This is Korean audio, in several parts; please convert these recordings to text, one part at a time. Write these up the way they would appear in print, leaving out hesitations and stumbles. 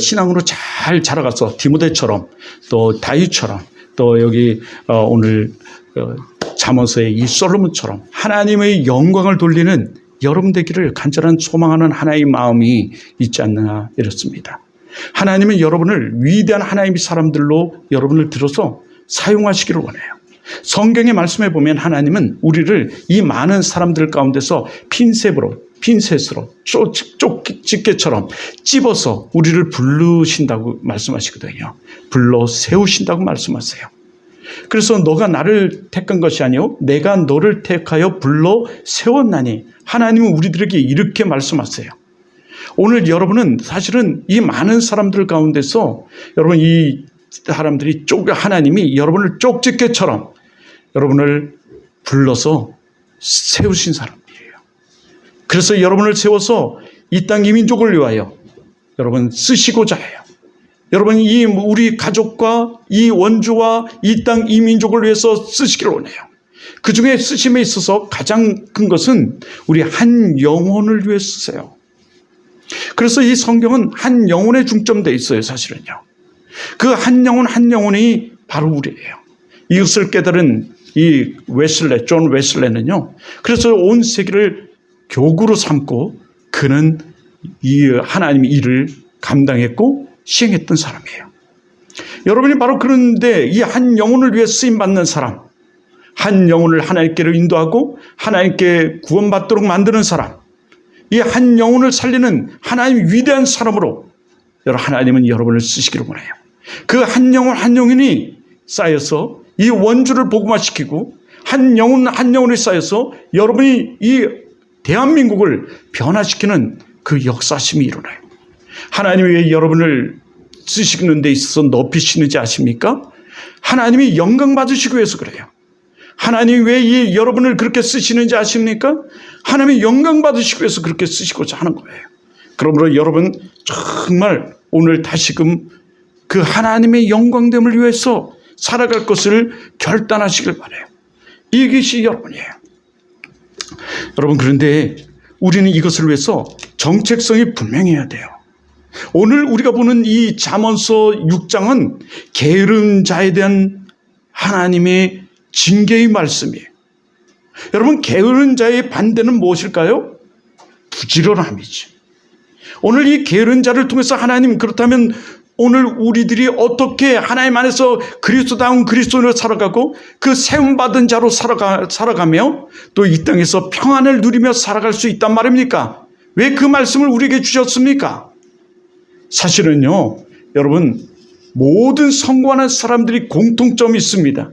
신앙으로 잘 자라가서 디모데처럼 또 다윗처럼 또 여기 오늘 잠언서의 이 솔로몬처럼 하나님의 영광을 돌리는 여러분 되기를 간절한 소망하는 하나의 마음이 있지 않나 이렇습니다. 하나님은 여러분을 위대한 하나님의 사람들로 여러분을 들어서 사용하시기를 원해요. 성경의 말씀에 보면 하나님은 우리를 이 많은 사람들 가운데서 핀셋으로 쪽집게처럼 찝어서 우리를 부르신다고 말씀하시거든요. 불러 세우신다고 말씀하세요. 그래서 너가 나를 택한 것이 아니요 내가 너를 택하여 불러 세웠나니 하나님은 우리들에게 이렇게 말씀하세요. 오늘 여러분은 사실은 이 많은 사람들 가운데서 여러분 이 사람들이 하나님이 여러분을 쪽집게처럼 여러분을 불러서 세우신 사람들이에요. 그래서 여러분을 세워서 이 땅 이민족을 위하여 여러분 쓰시고자 해요. 여러분 이 우리 가족과 이 원주와 이 땅 이민족을 위해서 쓰시기를 원해요. 그 중에 쓰심에 있어서 가장 큰 것은 우리 한 영혼을 위해 쓰세요. 그래서 이 성경은 한 영혼에 중점되어 있어요. 사실은요. 그 한 영혼이 바로 우리예요. 이것을 깨달은 이 존 웨슬레는요. 그래서 온 세계를 교구로 삼고 그는 이 하나님의 일을 감당했고 시행했던 사람이에요. 여러분이 바로 그런데 이 한 영혼을 위해 쓰임받는 사람, 한 영혼을 하나님께로 인도하고 하나님께 구원받도록 만드는 사람, 이 한 영혼을 살리는 하나님의 위대한 사람으로 하나님은 여러분을 쓰시기를 원해요. 그 한 영혼이 쌓여서 이 원주를 복음화시키고 한 영혼이 쌓여서 여러분이 이 대한민국을 변화시키는 그 역사심이 일어나요. 하나님이 왜 여러분을 쓰시는 데 있어서 높이시는지 아십니까? 하나님이 영광 받으시기 위해서 그래요. 하나님이 왜 여러분을 그렇게 쓰시는지 아십니까? 하나님이 영광 받으시기 위해서 그렇게 쓰시고자 하는 거예요. 그러므로 여러분 정말 오늘 다시금 그 하나님의 영광됨을 위해서 살아갈 것을 결단하시길 바라요. 이것이 여러분이에요. 여러분 그런데 우리는 이것을 위해서 정체성이 분명해야 돼요. 오늘 우리가 보는 이 잠언서 6장은 게으른 자에 대한 하나님의 징계의 말씀이에요. 여러분 게으른 자의 반대는 무엇일까요? 부지런함이지. 오늘 이 게으른 자를 통해서 하나님 그렇다면 오늘 우리들이 어떻게 하나님 안에서 그리스도다운 그리스도인으로 살아가고 그 세움받은 자로 살아가며 또 이 땅에서 평안을 누리며 살아갈 수 있단 말입니까? 왜 그 말씀을 우리에게 주셨습니까? 사실은요, 여러분 모든 성공하는 사람들이 공통점이 있습니다.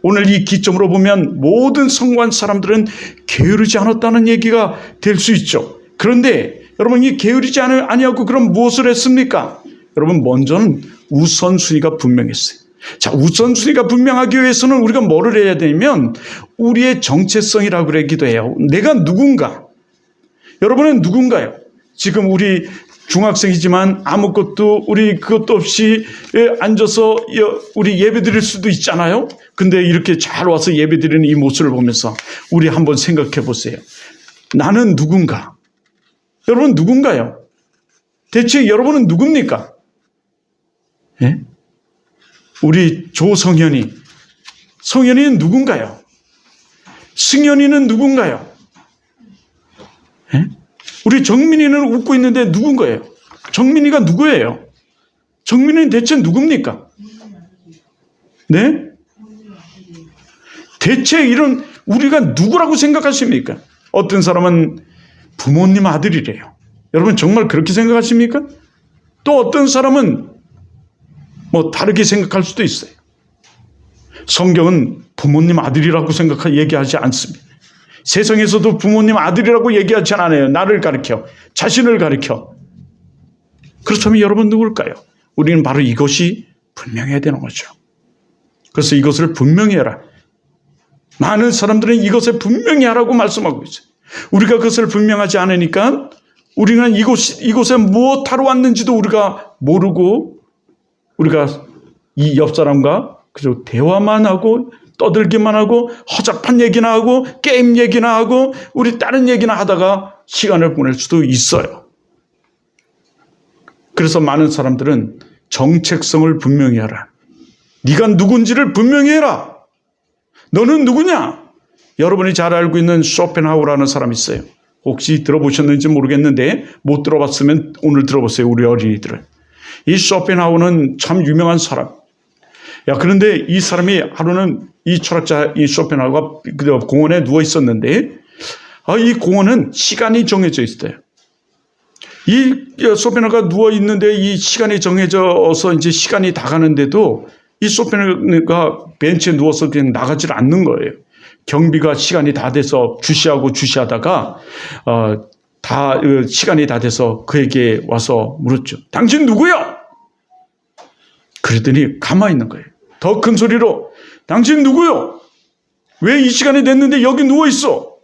오늘 이 기점으로 보면 모든 성공한 사람들은 게으르지 않았다는 얘기가 될 수 있죠. 그런데 여러분 이 게으르지 아니하고 그럼 무엇을 했습니까? 여러분 먼저는 우선순위가 분명했어요. 자, 우선순위가 분명하기 위해서는 우리가 뭐를 해야 되냐면 우리의 정체성이라고 그러기도 해요. 내가 누군가? 여러분은 누군가요? 지금 우리 중학생이지만 아무것도 우리 그것도 없이 앉아서 우리 예배 드릴 수도 있잖아요. 근데 이렇게 잘 와서 예배 드리는 이 모습을 보면서 우리 한번 생각해 보세요. 나는 누군가? 여러분 누군가요? 대체 여러분은 누굽니까? 예? 우리 조성현이는 누군가요? 승현이는 누군가요? 예? 우리 정민이는 웃고 있는데 누군가요? 정민이가 누구예요? 정민이는 대체 누굽니까? 네? 대체 이런 우리가 누구라고 생각하십니까? 어떤 사람은 부모님 아들이래요. 여러분 정말 그렇게 생각하십니까? 또 어떤 사람은 뭐 다르게 생각할 수도 있어요. 성경은 부모님 아들이라고 얘기하지 않습니다. 세상에서도 부모님 아들이라고 얘기하지 않아요. 나를 가리켜, 자신을 가리켜. 그렇다면 여러분 누굴까요? 우리는 바로 이것이 분명해야 되는 거죠. 그래서 이것을 분명히 해라. 많은 사람들은 이것을 분명히 하라고 말씀하고 있어요. 우리가 그것을 분명하지 않으니까 우리는 이곳에 무엇하러 왔는지도 우리가 모르고 우리가 이 옆 사람과 그저 대화만 하고 떠들기만 하고 허접한 얘기나 하고 게임 얘기나 하고 우리 다른 얘기나 하다가 시간을 보낼 수도 있어요. 그래서 많은 사람들은 정체성을 분명히 하라. 네가 누군지를 분명히 해라. 너는 누구냐? 여러분이 잘 알고 있는 쇼펜하우어라는 사람이 있어요. 혹시 들어보셨는지 모르겠는데 못 들어봤으면 오늘 들어보세요. 우리 어린이들은. 이 쇼펜하우어는 참 유명한 사람. 그런데 이 사람이 하루는 이 철학자 이 쇼펜하우어가 공원에 누워 있었는데 이 공원은 시간이 정해져 있어요. 이 쇼펜하우어가 누워 있는데 이 시간이 정해져서 이제 시간이 다 가는데도 이 쇼펜하우어가 벤치에 누워서 그냥 나가질 않는 거예요. 경비가 시간이 다 돼서 주시하다가 시간이 다 돼서 그에게 와서 물었죠. 당신 누구야? 그랬더니 가만히 있는 거예요. 더 큰 소리로 당신 누구요? 왜 이 시간이 됐는데 여기 누워 있어?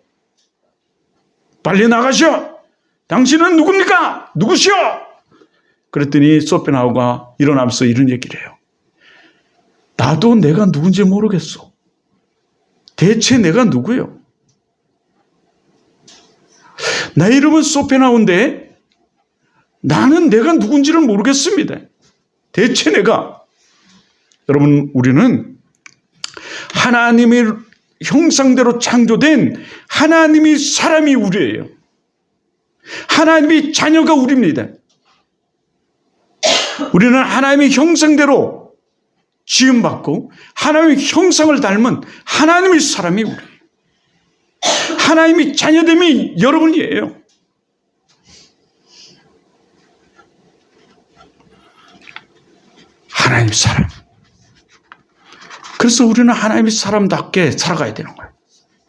빨리 나가시오. 당신은 누굽니까? 누구시오? 그랬더니 쇼펜하우어가 일어나면서 이런 얘기를 해요. 나도 내가 누군지 모르겠어. 대체 내가 누구요? 나 이름은 쇼펜하우어인데 나는 내가 누군지를 모르겠습니다. 대체 내가. 여러분, 우리는 하나님의 형상대로 창조된 하나님의 사람이 우리예요. 하나님의 자녀가 우리입니다. 우리는 하나님의 형상대로 지음받고 하나님의 형상을 닮은 하나님의 사람이 우리예요. 하나님의 자녀됨이 여러분이에요. 하나님의 사람. 그래서 우리는 하나님의 사람답게 살아가야 되는 거예요.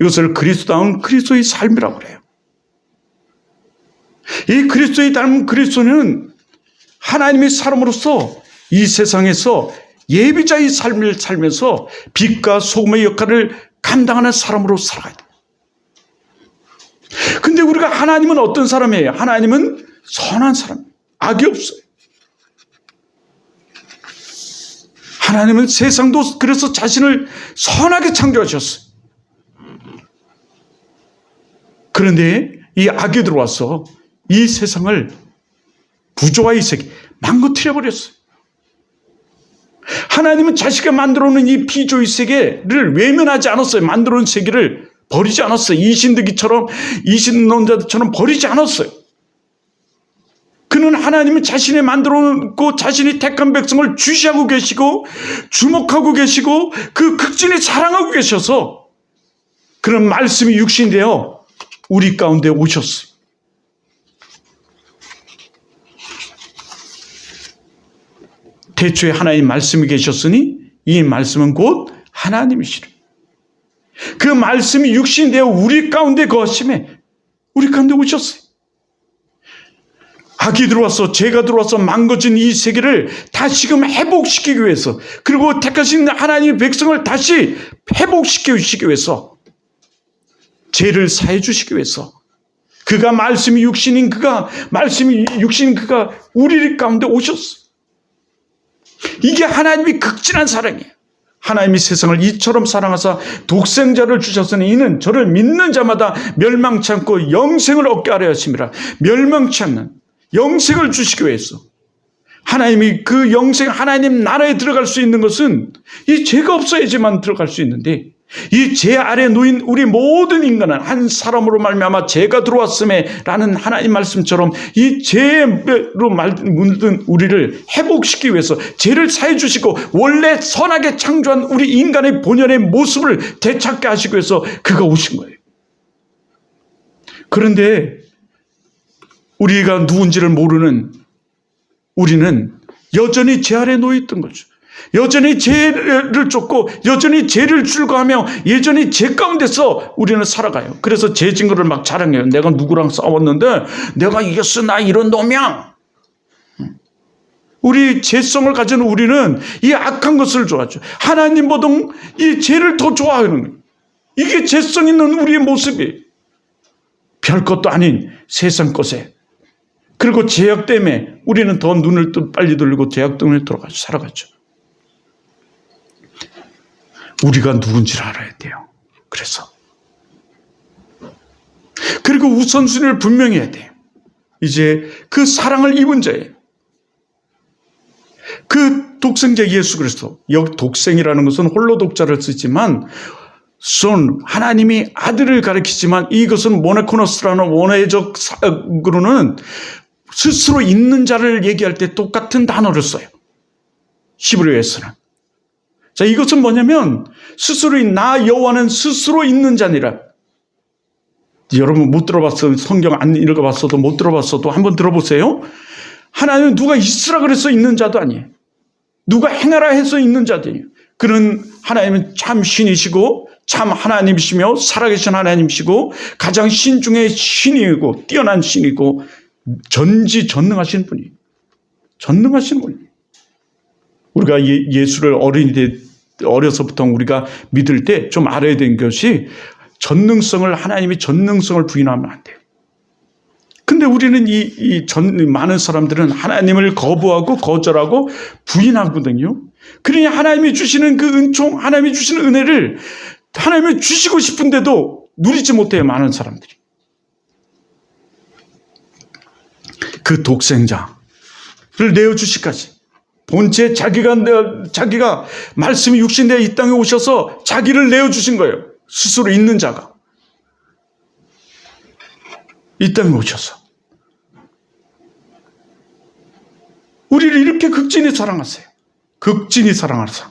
이것을 그리스도다운 그리스도의 삶이라고 그래요. 이 그리스도의 닮은 그리스도는 하나님의 사람으로서 이 세상에서 예비자의 삶을 살면서 빛과 소금의 역할을 감당하는 사람으로 살아가야 돼요. 근데 우리가 하나님은 어떤 사람이에요? 하나님은 선한 사람, 악이 없어요. 하나님은 세상도 그래서 자신을 선하게 창조하셨어요. 그런데 이 악이 들어와서 이 세상을 부조화의 세계 망가뜨려 버렸어요. 하나님은 자신이 만들어 놓은 이 비조의 세계를 외면하지 않았어요. 만들어 놓은 세계를 버리지 않았어요. 이신론자들처럼 버리지 않았어요. 그는 하나님은 자신이 만들어 놓고 자신이 택한 백성을 주시하고 계시고 주목하고 계시고 그 극진히 사랑하고 계셔서 그런 말씀이 육신되어 우리 가운데 오셨어요. 태초에 하나님 말씀이 계셨으니 이 말씀은 곧 하나님이시라. 그 말씀이 육신되어 우리 가운데 거하심에 우리 가운데 오셨어요. 악이 들어와서 죄가 들어와서 망가진 이 세계를 다시금 회복시키기 위해서 그리고 택하신 하나님의 백성을 다시 회복시키기 위해서 죄를 사해 주시기 위해서 그가 말씀이 육신인 그가 우리 가운데 오셨어요. 이게 하나님이 극진한 사랑이에요. 하나님이 세상을 이처럼 사랑하사 독생자를 주셨으니 이는 저를 믿는 자마다 멸망치 않고 영생을 얻게 하려 하심이라. 멸망치 않는 영생을 주시기 위해서 하나님이 그 영생 하나님 나라에 들어갈 수 있는 것은 이 죄가 없어야지만 들어갈 수 있는데 이 죄 아래 놓인 우리 모든 인간은 한 사람으로 말미암아 죄가 들어왔음에라는 하나님 말씀처럼 이 죄로 물든 우리를 회복시키기 위해서 죄를 사해 주시고 원래 선하게 창조한 우리 인간의 본연의 모습을 되찾게 하시기 위해서 그가 오신 거예요. 그런데 우리가 누군지를 모르는 우리는 여전히 죄 아래 놓여 있던 거죠. 여전히 죄를 쫓고 여전히 죄를 출거하며 여전히 죄 가운데서 우리는 살아가요. 그래서 죄 증거를 막 자랑해요. 내가 누구랑 싸웠는데 내가 이겼어. 나 이런 놈이야. 우리 죄성을 가진 우리는 이 악한 것을 좋아하죠. 하나님보다 이 죄를 더 좋아하는 거예요. 이게 죄성 있는 우리의 모습이에요. 별것도 아닌 세상 것에. 그리고 죄악 때문에 우리는 더 눈을 빨리 돌리고 죄악 때문에 살아가죠. 우리가 누군지를 알아야 돼요. 그리고 우선순위를 분명히 해야 돼요. 이제 그 사랑을 입은 자예요. 그 독생자 예수 그리스도, 여기 독생이라는 것은 홀로 독자를 쓰지만 손 하나님이 아들을 가리키지만 이것은 모네코노스라는 원어적으로는 스스로 있는 자를 얘기할 때 똑같은 단어를 써요. 히브리어에서는. 자, 이것은 뭐냐면 스스로 나 여호와는 스스로 있는 자니라. 여러분 못 들어봤어도 성경 안 읽어봤어도 못 들어봤어도 한번 들어보세요. 하나님은 누가 있으라 그래서 있는 자도 아니에요. 누가 행하라 해서 있는 자도 아니에요. 그는 하나님은 참 신이시고 참 하나님이시며 살아계신 하나님이시고 가장 신 중에 신이고 뛰어난 신이고 전지전능하신 분이에요. 전능하신 분이에요. 우리가 예수를 어려서부터 우리가 믿을 때 좀 알아야 되는 것이 전능성을, 하나님의 전능성을 부인하면 안 돼요. 근데 우리는 많은 사람들은 하나님을 거부하고 거절하고 부인하거든요. 그러니 하나님이 주시는 그 은총, 하나님이 주시는 은혜를 하나님이 주시고 싶은데도 누리지 못해요, 많은 사람들이. 그 독생자를 내어주시까지. 본체 자기가 말씀이 육신되어 이 땅에 오셔서 자기를 내어주신 거예요. 스스로 있는 자가. 이 땅에 오셔서. 우리를 이렇게 극진히 사랑하세요. 극진히 사랑하사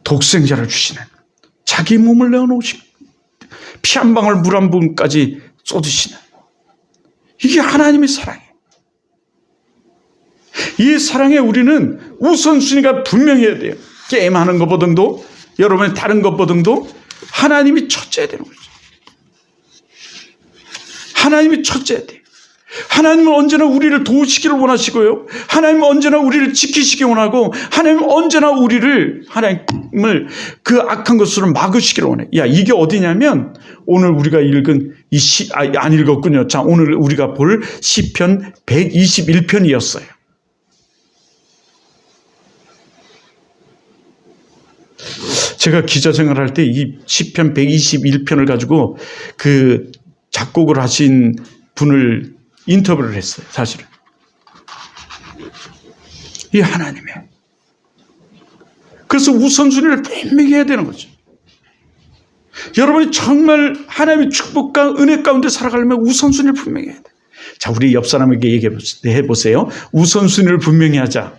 독생자를 주시는 자기 몸을 내어놓으시고 피 한 방울 물 한 분까지 쏟으시는 이게 하나님의 사랑이에요. 이 사랑에 우리는 우선순위가 분명해야 돼요. 게임하는 것보다도 여러분의 다른 것보다도 하나님이 첫째야 되는 거죠. 하나님이 첫째야 돼요. 하나님은 언제나 우리를 도우시기를 원하시고요. 하나님은 언제나 우리를 지키시기 원하고 하나님은 언제나 하나님을 그 악한 것으로 막으시기를 원해요. 야, 이게 어디냐면 오늘 우리가 읽은 안 읽었군요. 자, 오늘 우리가 볼 시편 121편이었어요. 제가 기자 생활할 때 이 시편 121편을 가지고 그 작곡을 하신 분을 인터뷰를 했어요. 사실은. 이 하나님의. 그래서 우선순위를 분명히 해야 되는 거죠. 여러분이 정말 하나님의 축복과 은혜 가운데 살아가려면 우선순위를 분명히 해야 돼. 자, 우리 옆 사람에게 얘기해 보세요. 우선순위를 분명히 하자.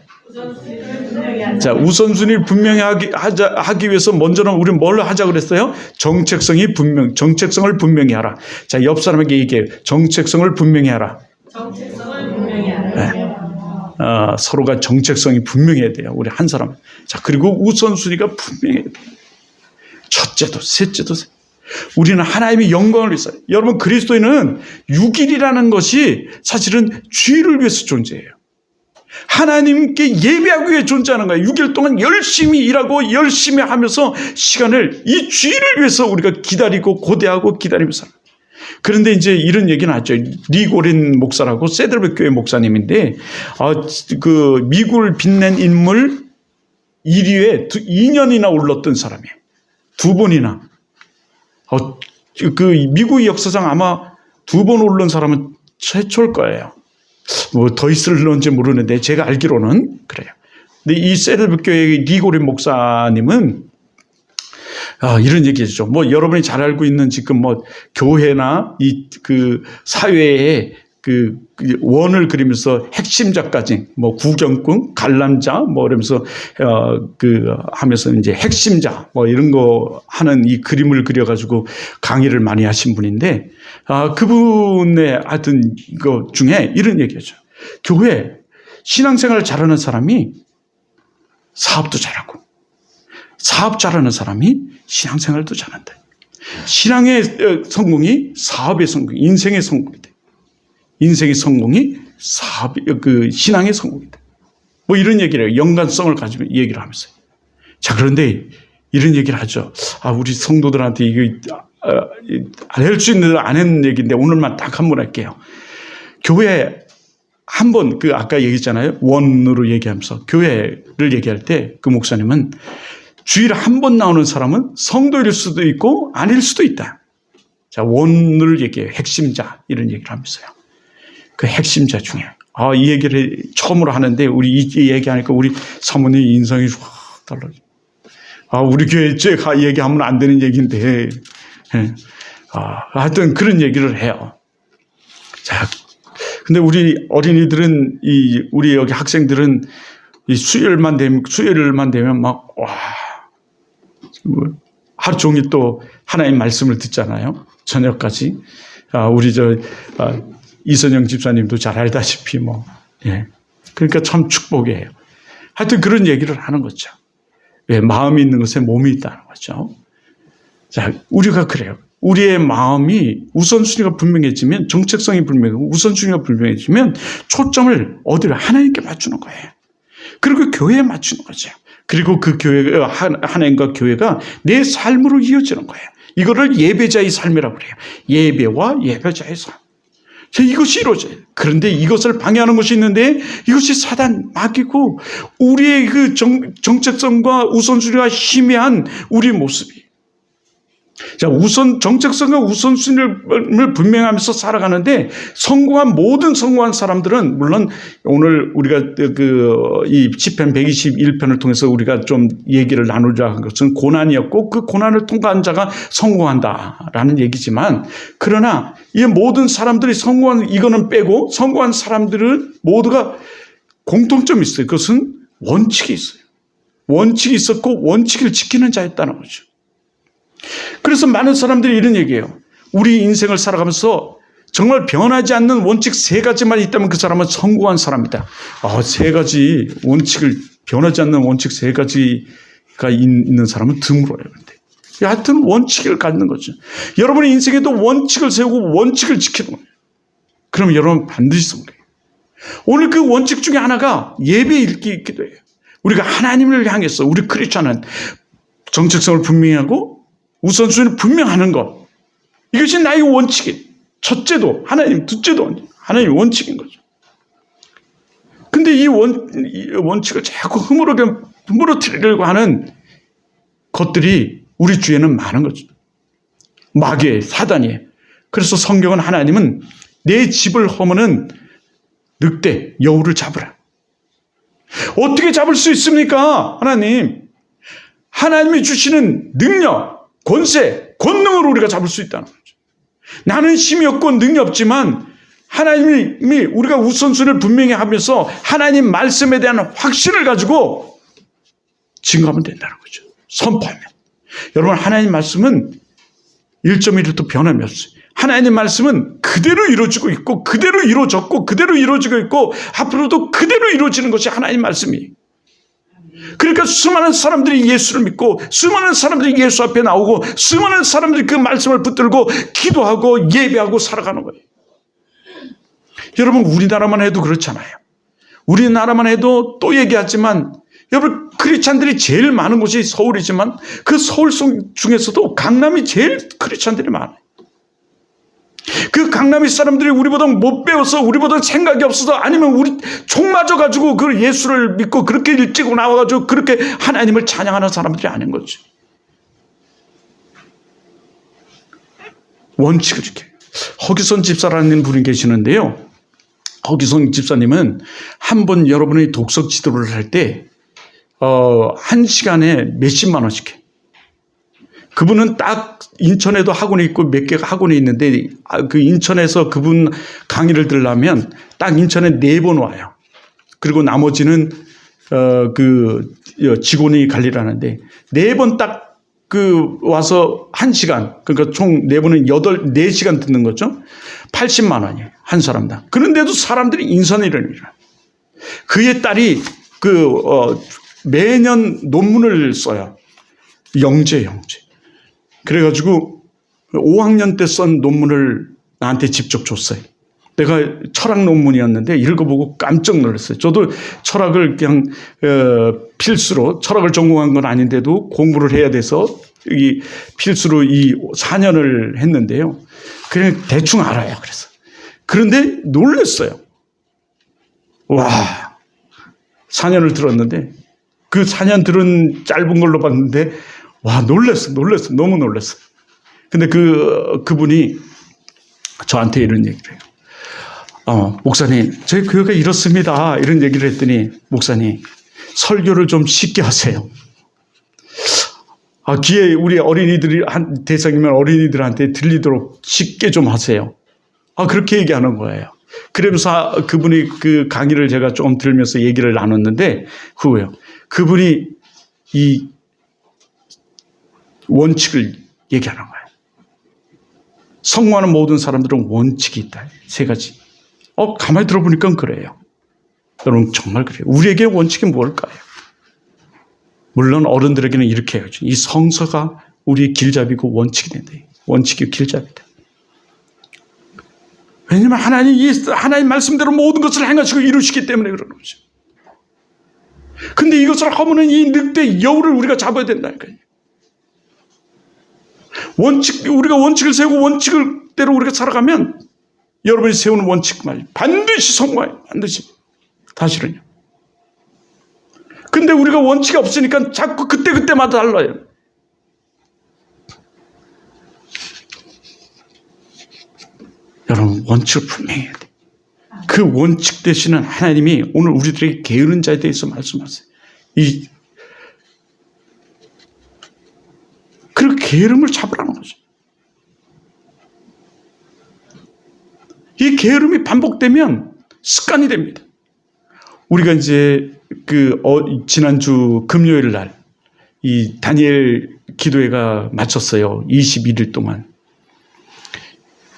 자, 우선순위를 분명히 하기 위해서 먼저는 우리는 뭘 하자 그랬어요? 정책성을 분명히 하라. 자, 옆 사람에게 얘기해요. 정책성을 분명히 하라. 정책성을 분명히 하라. 네. 서로가 정책성이 분명해야 돼요. 우리 한 사람. 자, 그리고 우선순위가 분명해야 돼요. 첫째도, 셋째도. 우리는 하나님의 영광을 위해서. 여러분, 그리스도인은 6일이라는 것이 사실은 주의를 위해서 존재해요. 하나님께 예배하기 위해 존재하는 거예요. 6일 동안 열심히 일하고 열심히 하면서 시간을 이 주일을 위해서 우리가 기다리고 고대하고 기다리면서. 그런데 이제 이런 얘기는 하죠. 리고린 목사라고 세드르백 교회 목사님인데 그 미국을 빛낸 인물 1위에 2년이나 올랐던 사람이에요. 2번이나. 그 미국 역사상 아마 2번 오른 사람은 최초일 거예요. 뭐 더 있을런지 모르는데 제가 알기로는 그래요. 근데 이 세드르백 교회의 리고린 목사님은 이런 얘기죠. 뭐 여러분이 잘 알고 있는 지금 뭐 교회나 그 사회에 그 원을 그리면서 핵심자까지 뭐 구경꾼, 관람자 뭐 이러면서 하면서 이제 핵심자 뭐 이런 거 하는 이 그림을 그려가지고 강의를 많이 하신 분인데 그분의 하여튼 이거 중에 이런 얘기죠. 교회 신앙생활을 잘하는 사람이 사업도 잘하고 사업 잘하는 사람이 신앙생활도 잘한다. 신앙의 성공이 사업의 성공, 인생의 성공이다. 인생의 성공이 신앙의 성공이다. 뭐 이런 얘기를 해요. 연관성을 가지고 얘기를 하면서. 자, 그런데 이런 얘기를 하죠. 우리 성도들한테 이거 할 수 있는 대로 안 했는 얘기인데 오늘만 딱 한 번 할게요. 교회 한 번 아까 얘기했잖아요. 원으로 얘기하면서 교회를 얘기할 때 그 목사님은 주일에 한 번 나오는 사람은 성도일 수도 있고 아닐 수도 있다. 자, 원을 얘기해요. 핵심자 이런 얘기를 하면서요. 그 핵심자 중에 이 얘기를 처음으로 하는데 우리 이 얘기하니까 우리 사모님 인상이 확 달라져. 우리 교회 가 얘기하면 안 되는 얘기인데, 하여튼 그런 얘기를 해요. 자, 근데 우리 어린이들은 우리 여기 학생들은 이 수요일만 되면 막 하루 종일 또 하나님 말씀을 듣잖아요. 저녁까지. 우리 이선영 집사님도 잘 알다시피 그러니까 참 축복이에요. 하여튼 그런 얘기를 하는 거죠. 왜? 마음이 있는 것에 몸이 있다는 거죠. 자, 우리가 그래요. 우리의 마음이 우선순위가 분명해지면, 정체성이 분명하고 우선순위가 분명해지면 초점을 어디로? 하나님께 맞추는 거예요. 그리고 교회에 맞추는 거죠. 그리고 그 교회가, 하나님과 교회가 내 삶으로 이어지는 거예요. 이거를 예배자의 삶이라고 그래요. 예배와 예배자의 삶. 이것이 이루어져요. 그런데 이것을 방해하는 것이 있는데 이것이 사단 마귀고 우리의 그 정체성과 우선순위가 희미한 우리 모습이. 자, 정체성과 우선순위를 분명하면서 살아가는데 성공한 사람들은, 물론 오늘 우리가 이 시편 121편을 통해서 우리가 좀 얘기를 나누자 한 것은 고난이었고 그 고난을 통과한 자가 성공한다라는 얘기지만, 그러나 이 모든 사람들이 이거는 빼고 성공한 사람들은 모두가 공통점이 있어요. 그것은 원칙이 있어요. 원칙이 있었고 원칙을 지키는 자였다는 거죠. 그래서 많은 사람들이 이런 얘기해요. 우리 인생을 살아가면서 정말 변하지 않는 원칙 3가지만 있다면 그 사람은 성공한 사람이다. 3가지 원칙을, 변하지 않는 원칙 3가지가 있는 사람은 드물어요. 근데 하여튼 원칙을 갖는 거죠. 여러분의 인생에도 원칙을 세우고 원칙을 지키는 거예요. 그럼 여러분 반드시 성공해요. 오늘 그 원칙 중에 하나가 예배 읽기도 해요. 우리가 하나님을 향해서, 우리 크리스찬은 정체성을 분명히 하고 우선순위를 분명하는 것. 이것이 나의 원칙이. 첫째도 하나님, 둘째도 하나님의 원칙인 거죠. 근데 이 원칙을 자꾸 흐물어뜨리려고 하는 것들이 우리 주위에는 많은 거죠. 마귀의, 사단이에요. 그래서 성경은 하나님은 내 집을 허무는 늑대, 여우를 잡으라. 어떻게 잡을 수 있습니까? 하나님이 주시는 능력, 권세, 권능으로 우리가 잡을 수 있다는 거죠. 나는 힘이 없고 능력이 없지만 하나님이 우리가 우선순위를 분명히 하면서 하나님 말씀에 대한 확신을 가지고 증거하면 된다는 거죠. 선포하면. 여러분, 하나님 말씀은 1.1도 변함이 없어요. 하나님 말씀은 그대로 이루어지고 있고 그대로 이루어졌고 그대로 이루어지고 있고 앞으로도 그대로 이루어지는 것이 하나님 말씀이에요. 그러니까 수많은 사람들이 예수를 믿고 수많은 사람들이 예수 앞에 나오고 수많은 사람들이 그 말씀을 붙들고 기도하고 예배하고 살아가는 거예요. 여러분, 우리나라만 해도 그렇잖아요. 우리나라만 해도 또 얘기하지만 여러분, 크리스찬들이 제일 많은 곳이 서울이지만 그 서울 중에서도 강남이 제일 크리스찬들이 많아요. 그 강남의 사람들이 우리보다 못 배워서, 우리보다 생각이 없어서, 아니면 우리 총 맞아가지고 그 예수를 믿고 그렇게 일찍 나와가지고 그렇게 하나님을 찬양하는 사람들이 아닌 거지. 원칙을 지켜요. 허기선 집사라는 분이 계시는데요. 허기선 집사님은 한 번 여러분의 독서 지도를 할 때 1시간에 몇십만 원씩 해요. 그분은 딱 인천에도 학원이 있고 몇 개가 학원이 있는데 그 인천에서 그분 강의를 들으려면 딱 인천에 4번 와요. 그리고 나머지는 그 직원이 관리를 하는데 4번 딱 그 와서 1시간, 그러니까 총 4번은 4시간 듣는 거죠. 80만 원이에요. 한 사람당. 그런데도 사람들이 인선이라는 일을. 그의 딸이 매년 논문을 써요. 영재. 그래가지고 5학년 때 쓴 논문을 나한테 직접 줬어요. 내가 철학 논문이었는데 읽어보고 깜짝 놀랐어요. 저도 철학을 그냥 필수로, 철학을 전공한 건 아닌데도 공부를 해야 돼서 이 필수로 이 4년을 했는데요. 그냥 대충 알아요. 그런데 놀랐어요. 와, 4년을 들었는데 그 4년 들은 짧은 걸로 봤는데 와, 놀랐어. 너무 놀랐어. 근데 그분이 저한테 이런 얘기를 해요. 목사님, 저희 교회가 이렇습니다. 이런 얘기를 했더니, 목사님, 설교를 좀 쉽게 하세요. 귀에 우리 어린이들이, 대상이면 어린이들한테 들리도록 쉽게 좀 하세요. 그렇게 얘기하는 거예요. 그러면서 그분이 그 강의를 제가 좀 들으면서 얘기를 나눴는데, 후에요. 그분이 이 원칙을 얘기하는 거예요. 성공하는 모든 사람들은 원칙이 있다. 3가지. 가만히 들어보니까 그래요. 여러분, 정말 그래요. 우리에게 원칙이 뭘까요? 물론 어른들에게는 이렇게 해야죠. 이 성서가 우리의 길잡이고 원칙이 된다. 원칙이 길잡이다. 왜냐하면 하나님 말씀대로 모든 것을 행하시고 이루시기 때문에 그러는 거죠. 근데 이것을 하면은 이 늑대 여우를 우리가 잡아야 된다니까요. 우리가 원칙을 세우고 원칙대로 우리가 살아가면 여러분이 세우는 원칙 말이에요. 반드시 성공해요. 반드시. 사실은요. 근데 우리가 원칙이 없으니까 자꾸 그때마다 달라요. 여러분, 원칙을 분명히 해야 돼요. 그 원칙 대신은 하나님이 오늘 우리들에게 게으른 자에 대해서 말씀하세요. 그 게으름을 잡으라는 거죠. 이 게으름이 반복되면 습관이 됩니다. 우리가 이제 지난주 금요일 날 이 다니엘 기도회가 마쳤어요. 21일 동안.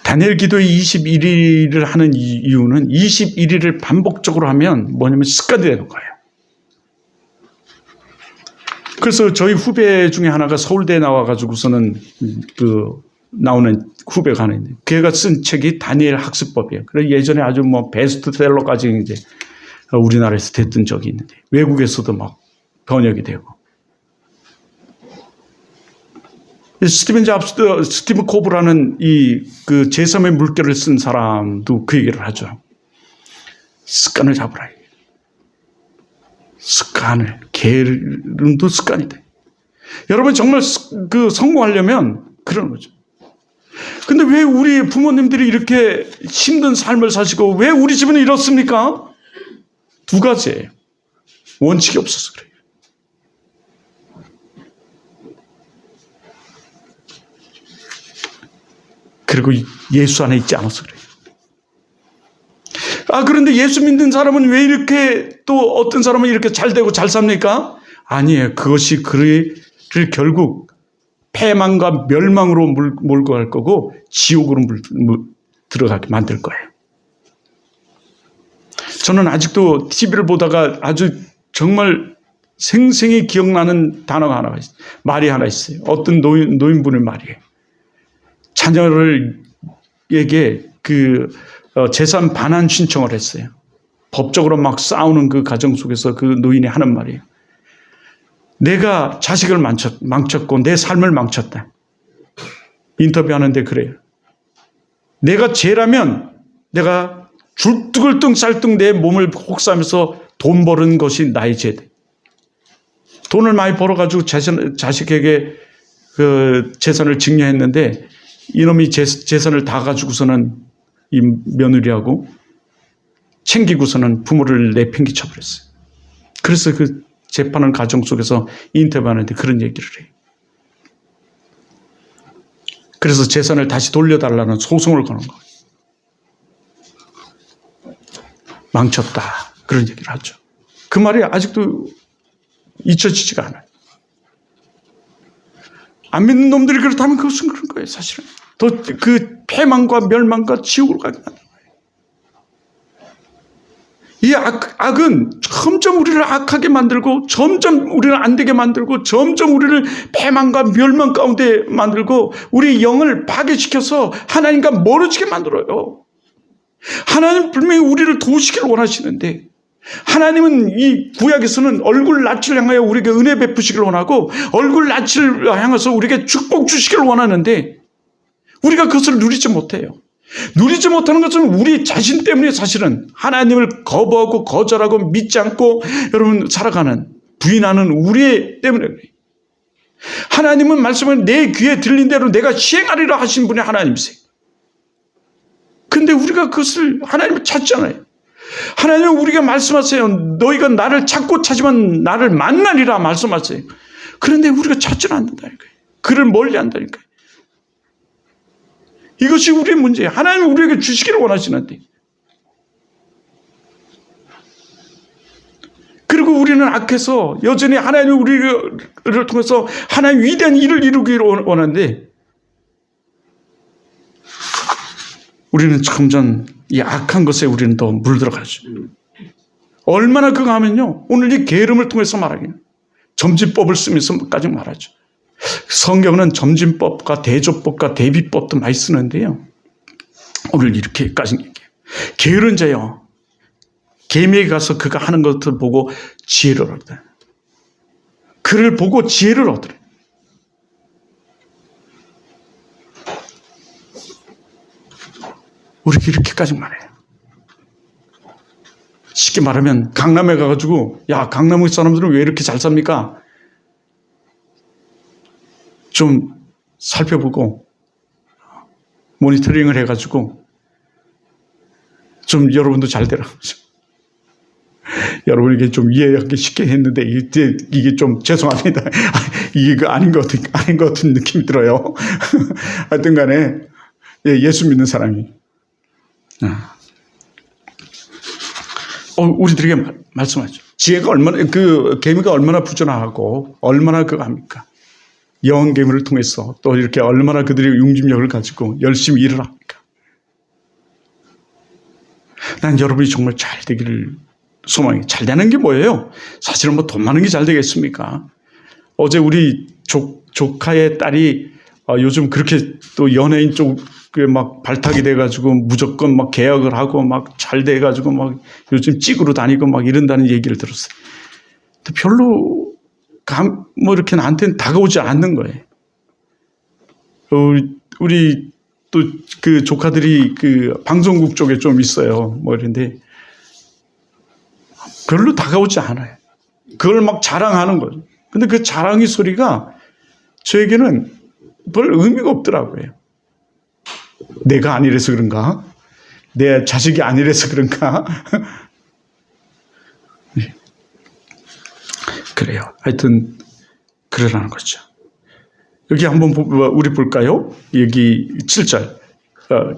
다니엘 기도회 21일을 하는 이유는 21일을 반복적으로 하면 뭐냐면 습관이 되는 거예요. 그래서 저희 후배 중에 하나가 서울대에 나와가지고서는 나오는 후배가 하나 있는데, 걔가 쓴 책이 다니엘 학습법이에요. 그래서 예전에 아주 베스트셀러까지 이제 우리나라에서 됐던 적이 있는데, 외국에서도 막 번역이 되고. 스티븐 코브라는 그 제3의 물결을 쓴 사람도 그 얘기를 하죠. 습관을 잡으라. 게으름도 습관이 돼. 여러분, 정말 성공하려면 그런 거죠. 근데 왜 우리 부모님들이 이렇게 힘든 삶을 사시고 왜 우리 집은 이렇습니까? 2가지예요. 원칙이 없어서 그래요. 그리고 예수 안에 있지 않아서 그래요. 그런데 예수 믿는 사람은 왜 이렇게, 또 어떤 사람은 이렇게 잘 되고 잘 삽니까? 아니에요. 그것이 그를 결국 패망과 멸망으로 몰고 갈 거고 지옥으로 들어가게 만들 거예요. 저는 아직도 TV를 보다가 아주 정말 생생히 기억나는 단어가 하나가 있어요. 말이 하나 있어요. 어떤 노인분의 말이에요. 자녀에게 재산 반환 신청을 했어요. 법적으로 막 싸우는 그 가정 속에서 그 노인이 하는 말이에요. 내가 자식을 망쳤고 내 삶을 망쳤다. 인터뷰하는데 그래요. 내가 죄라면 내가 줄뚝을등 쌀등 내 몸을 혹사하면서 돈 버는 것이 나의 죄다. 돈을 많이 벌어가지고 자식에게 그 재산을 증여했는데 이놈이 재산을 다 가지고서는 이 며느리하고 챙기고서는 부모를 내팽개쳐버렸어요. 그래서 그 재판을 가정 속에서 인터뷰하는데 그런 얘기를 해요. 그래서 재산을 다시 돌려달라는 소송을 거는 거예요. 망쳤다. 그런 얘기를 하죠. 그 말이 아직도 잊혀지지가 않아요. 안 믿는 놈들이 그렇다면 그것은 그런 거예요, 사실은. 더 그 패망과 멸망과 지옥으로 가게 만든 거예요. 이 악은 점점 우리를 악하게 만들고, 점점 우리를 안 되게 만들고, 점점 우리를 패망과 멸망 가운데 만들고, 우리 영을 파괴시켜서 하나님과 멀어지게 만들어요. 하나님 분명히 우리를 도우시기를 원하시는데, 하나님은 이 구약에서는 얼굴 낯을 향하여 우리에게 은혜 베푸시기를 원하고 얼굴 낯을 향해서 우리에게 축복 주시기를 원하는데 우리가 그것을 누리지 못해요. 누리지 못하는 것은 우리 자신 때문에 사실은 하나님을 거부하고 거절하고 믿지 않고 여러분 살아가는 부인하는 우리 때문에 그래요. 하나님은 말씀을 내 귀에 들린 대로 내가 시행하리라 하신 분이 하나님이세요. 근데 우리가 그것을 하나님을 찾잖아요. 하나님은 우리가 말씀하세요. 너희가 나를 찾고 찾으면 나를 만나리라 말씀하세요. 그런데 우리가 찾지는 않는다니까요. 그를 멀리 한다니까요. 이것이 우리의 문제예요. 하나님은 우리에게 주시기를 원하시는데. 그리고 우리는 악해서 여전히 하나님이 우리를 통해서 하나님 위대한 일을 이루기를 원하는데 우리는 점점 이 악한 것에 우리는 더 물들어가죠. 얼마나 그거 하면요. 오늘 이 게으름을 통해서 말하기는 점진법을 쓰면서까지 말하죠. 성경은 점진법과 대조법과 대비법도 많이 쓰는데요. 오늘 이렇게까지 얘기해요. 게으른 자요. 개미에 가서 그가 하는 것을 보고 지혜를 얻어요. 그를 보고 지혜를 얻으래. 우리 이렇게까지 말해요. 쉽게 말하면 강남에 가가지고 야 강남 사람들은 왜 이렇게 잘 삽니까? 좀 살펴보고 모니터링을 해가지고 좀 여러분도 잘 되라. 여러분에게 좀 이해하기 쉽게 했는데 이게 좀 죄송합니다. 이게 아닌 것 같은 느낌이 들어요. 하여튼 간에 예수 믿는 사람이 우리들에게 말씀하죠. 지혜가 얼마나 개미가 얼마나 부지런하고 얼마나 그거 합니까? 여왕 개미를 통해서 또 이렇게 얼마나 그들의 융집력을 가지고 열심히 일을 합니까? 난 여러분이 정말 잘 되기를 소망이. 잘 되는 게 뭐예요? 사실은 뭐 돈 많은 게 잘 되겠습니까? 어제 우리 조카의 딸이 요즘 그렇게 또 연예인 쪽에 막 발탁이 돼가지고 무조건 막 계약을 하고 막 잘 돼가지고 막 요즘 찍으러 다니고 막 이런다는 얘기를 들었어요. 근데 별로 뭐 이렇게 나한테는 다가오지 않는 거예요. 우리 또 그 조카들이 그 방송국 쪽에 좀 있어요. 뭐 이런데 별로 다가오지 않아요. 그걸 막 자랑하는 거죠. 근데 그 자랑의 소리가 저에게는 별 의미가 없더라고요. 내가 아니라서 그런가? 내 자식이 아니라서 그런가? 네. 그래요. 하여튼 그러라는 거죠. 여기 한번 우리 볼까요? 여기 7절.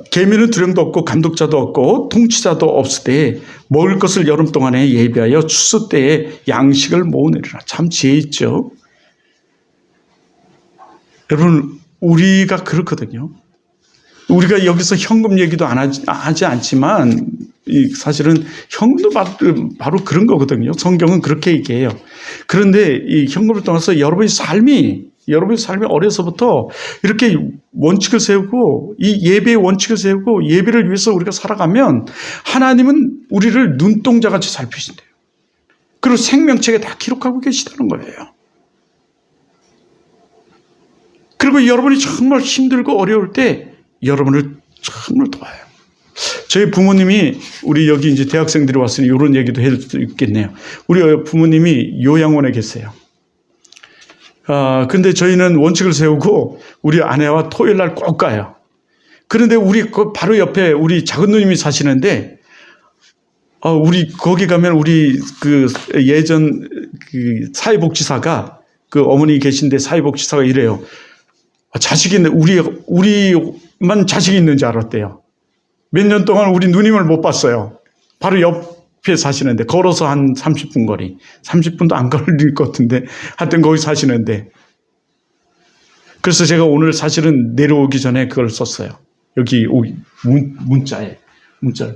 개미는 두령도 없고 감독자도 없고 통치자도 없으되 먹을 것을 여름 동안에 예비하여 추수 때에 양식을 모으느니라. 참 지혜 있죠. 여러분 우리가 그렇거든요. 우리가 여기서 현금 얘기도 하지 않지만 사실은 현금도 바로 그런 거거든요. 성경은 그렇게 얘기해요. 그런데 이 현금을 떠나서 여러분의 삶이 어려서부터 이렇게 원칙을 세우고 이 예배의 원칙을 세우고 예배를 위해서 우리가 살아가면 하나님은 우리를 눈동자같이 살피신대요. 그리고 생명책에 다 기록하고 계시다는 거예요. 그리고 여러분이 정말 힘들고 어려울 때 여러분을 정말 도와요. 저희 부모님이 우리 여기 이제 대학생들이 왔으니 이런 얘기도 해줄 수 있겠네요. 우리 부모님이 요양원에 계세요. 근데 저희는 원칙을 세우고 우리 아내와 토요일 날 꼭 가요. 그런데 우리 바로 옆에 우리 작은 누님이 사시는데, 우리 거기 가면 우리 그 예전 그 사회복지사가 그 어머니 계신데 사회복지사가 이래요. 자식이 있는 우리만 자식이 있는 줄 알았대요. 몇 년 동안 우리 누님을 못 봤어요. 바로 옆에 사시는데 걸어서 한 30분 거리, 30분도 안 걸릴 것 같은데 하여튼 거기 사시는데, 그래서 제가 오늘 사실은 내려오기 전에 그걸 썼어요. 여기 문자를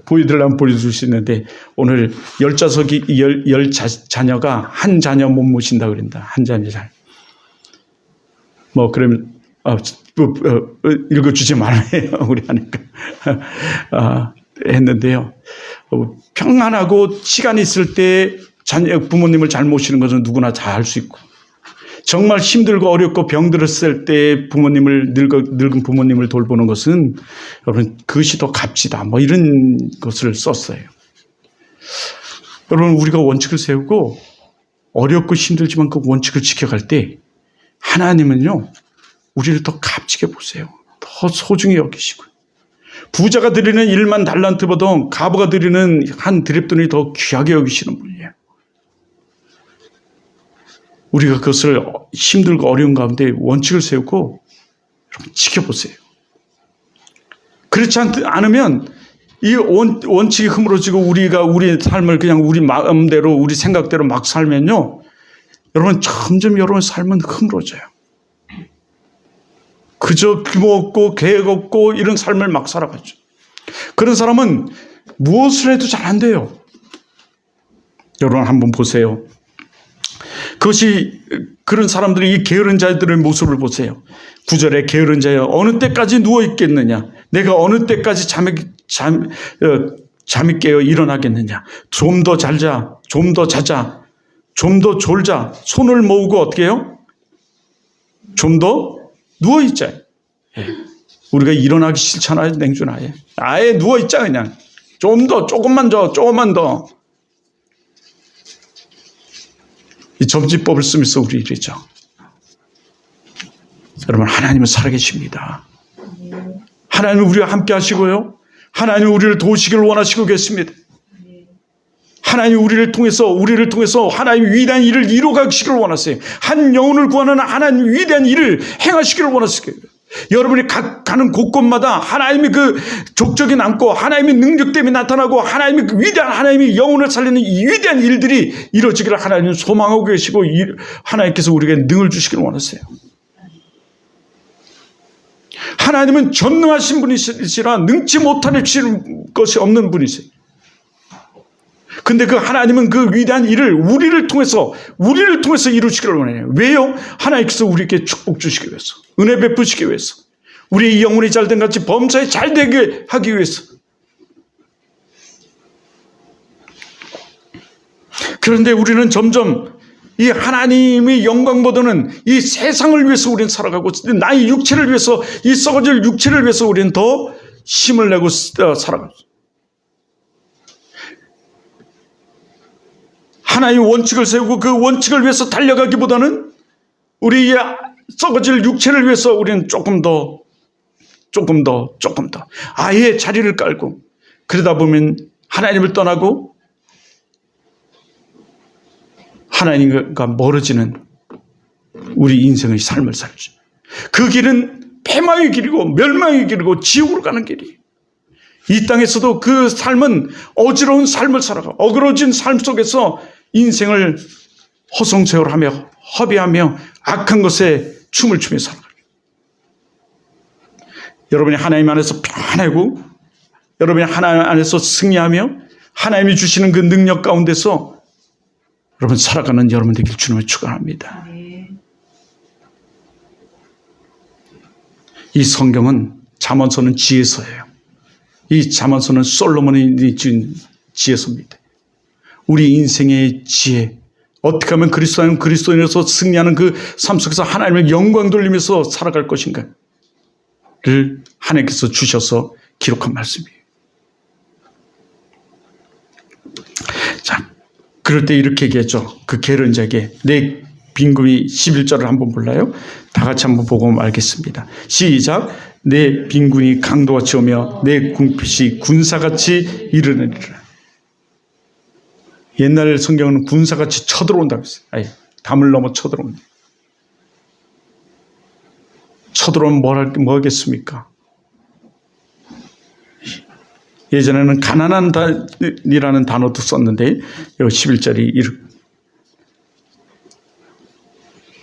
보여드리려면 보여줄 수 있는데, 오늘 10자석이 자녀가 한 자녀 못 모신다 그런다. 한 자녀 잘. 뭐 그러면 읽어주지 말아요. 우리 하니까 했는데요. 평안하고 시간이 있을 때 부모님을 잘 모시는 것은 누구나 다 할 수 있고, 정말 힘들고 어렵고 병들었을 때 늙은 부모님을 돌보는 것은 여러분 그것이 더 값지다. 뭐 이런 것을 썼어요. 여러분 우리가 원칙을 세우고 어렵고 힘들지만 그 원칙을 지켜갈 때 하나님은요 우리를 더 값지게 보세요. 더 소중히 여기시고 부자가 드리는 1만 달란트보다 과부가 드리는 한 드랩돈이 더 귀하게 여기시는 분이에요. 우리가 그것을 힘들고 어려운 가운데 원칙을 세우고 지켜보세요. 그렇지 않으면 이 원칙이 흐물어지고 우리가 우리의 삶을 그냥 우리 마음대로 우리 생각대로 막 살면요, 여러분 점점 여러분 삶은 흐물어져요. 그저 규모 없고 계획 없고 이런 삶을 막 살아가죠. 그런 사람은 무엇을 해도 잘 안 돼요. 여러분 한번 보세요. 그것이 그런 사람들이 이 게으른 자들의 모습을 보세요. 9절에 게으른 자여 어느 때까지 누워 있겠느냐? 내가 어느 때까지 잠이 깨어 일어나겠느냐? 좀 더 잘자, 좀 더 자자, 좀 더 졸자. 손을 모으고 어떻게 해요? 좀 더 누워 있자. 예. 우리가 일어나기 싫잖아요, 냉준아예. 아예 누워 있자 그냥. 좀 더, 조금만 더. 이 점집법을 쓰면서 우리 이러죠. 여러분, 하나님은 살아계십니다. 하나님은 우리와 함께 하시고요. 하나님은 우리를 도우시기를 원하시고 계십니다. 하나님이 우리를 통해서 하나님의 위대한 일을 이루가시기를 원하세요. 한 영혼을 구하는 하나님의 위대한 일을 행하시기를 원하시고요. 여러분이 가는 곳곳마다 하나님의 그 족적이 남고 하나님의 능력됨이 나타나고 하나님의 그 위대한 하나님의 영혼을 살리는 이 위대한 일들이 이루어지기를 하나님은 소망하고 계시고 하나님께서 우리에게 능을 주시기를 원하세요. 하나님은 전능하신 분이시라 능치 못하는 것이 없는 분이세요. 근데 그 하나님은 그 위대한 일을 우리를 통해서 이루시기를 원해요. 왜요? 하나님께서 우리에게 축복 주시기 위해서, 은혜 베푸시기 위해서, 우리의 영혼이 잘된 같이 범사에 잘되게 하기 위해서. 그런데 우리는 점점 이 하나님의 영광보다는 이 세상을 위해서 우리는 살아가고, 나의 육체를 위해서, 이 썩어질 육체를 위해서 우리는 더 힘을 내고 살아가고, 하나의 원칙을 세우고 그 원칙을 위해서 달려가기보다는 우리의 썩어질 육체를 위해서 우리는 조금 더 아예 자리를 깔고, 그러다 보면 하나님을 떠나고 하나님과 멀어지는 우리 인생의 삶을 살죠. 그 길은 패망의 길이고 멸망의 길이고 지옥으로 가는 길이에요. 이 땅에서도 그 삶은 어지러운 삶을 살아가, 어그러진 삶 속에서 인생을 허송세월하며 허비하며 악한 것에 춤을 추며 살아가요. 여러분이 하나님 안에서 편하고 여러분이 하나님 안에서 승리하며 하나님이 주시는 그 능력 가운데서 여러분 살아가는 여러분 되길 주님을 축원합니다. 이 성경은 잠언서는 지혜서예요. 이 잠언서는 솔로몬이 지은 지혜서입니다. 우리 인생의 지혜, 어떻게 하면 그리스도인으로서 승리하는 그 삶 속에서 하나님의 영광 돌리면서 살아갈 것인가를 하나님께서 주셔서 기록한 말씀이에요. 자, 그럴 때 이렇게 얘기했죠. 그 게으른 자에게 내 빈궁이 11절을 한번 볼까요? 다 같이 한번 보고 알겠습니다. 시작. 내 빈궁이 강도같이 오며 내 궁핍이 군사같이 이르느니라. 옛날 성경은 군사같이 쳐들어온다고 했어요. 아예 담을 넘어 쳐들어온다. 쳐들어오면 뭐 하겠습니까? 예전에는 가난한이라는 단어도 썼는데 여기 11절이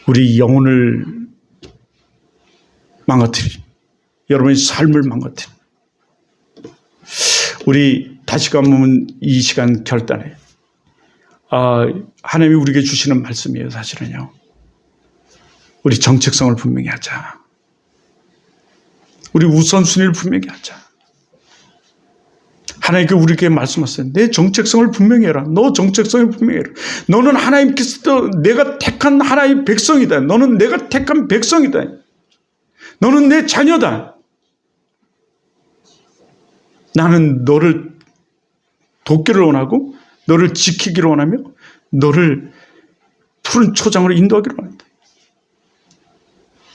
우리 영혼을 망가뜨리, 여러분의 삶을 망가뜨리. 우리 다시금 한번 이 시간 결단해. 하나님이 우리에게 주시는 말씀이에요. 사실은요. 우리 정체성을 분명히 하자. 우리 우선순위를 분명히 하자. 하나님께 우리에게 말씀하세요. 내 정체성을 분명히 해라. 너 정체성을 분명히 해라. 너는 하나님께서 내가 택한 하나님의 백성이다. 너는 내가 택한 백성이다. 너는 내 자녀다. 나는 너를 돕기를 원하고 너를 지키기를 원하며 너를 푸른 초장으로 인도하기를 원한다.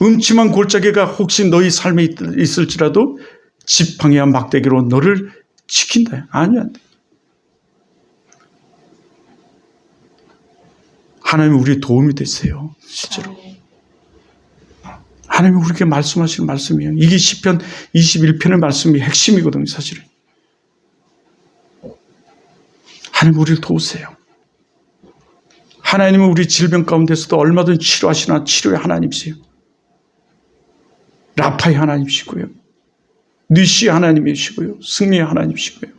음침한 골짜기가 혹시 너희 삶에 있을지라도 지팡이와 막대기로 너를 지킨다. 아니야. 하나님이 우리 도움이 되세요. 실제로. 하나님이 우리에게 말씀하시는 말씀이에요. 이게 시편 21편의 말씀이 핵심이거든요. 사실은. 하나님 우리를 도우세요. 하나님은 우리 질병 가운데서도 얼마든지 치료하시나 치료의 하나님이세요. 라파의 하나님이시고요. 니시의 하나님이시고요. 승리의 하나님이시고요.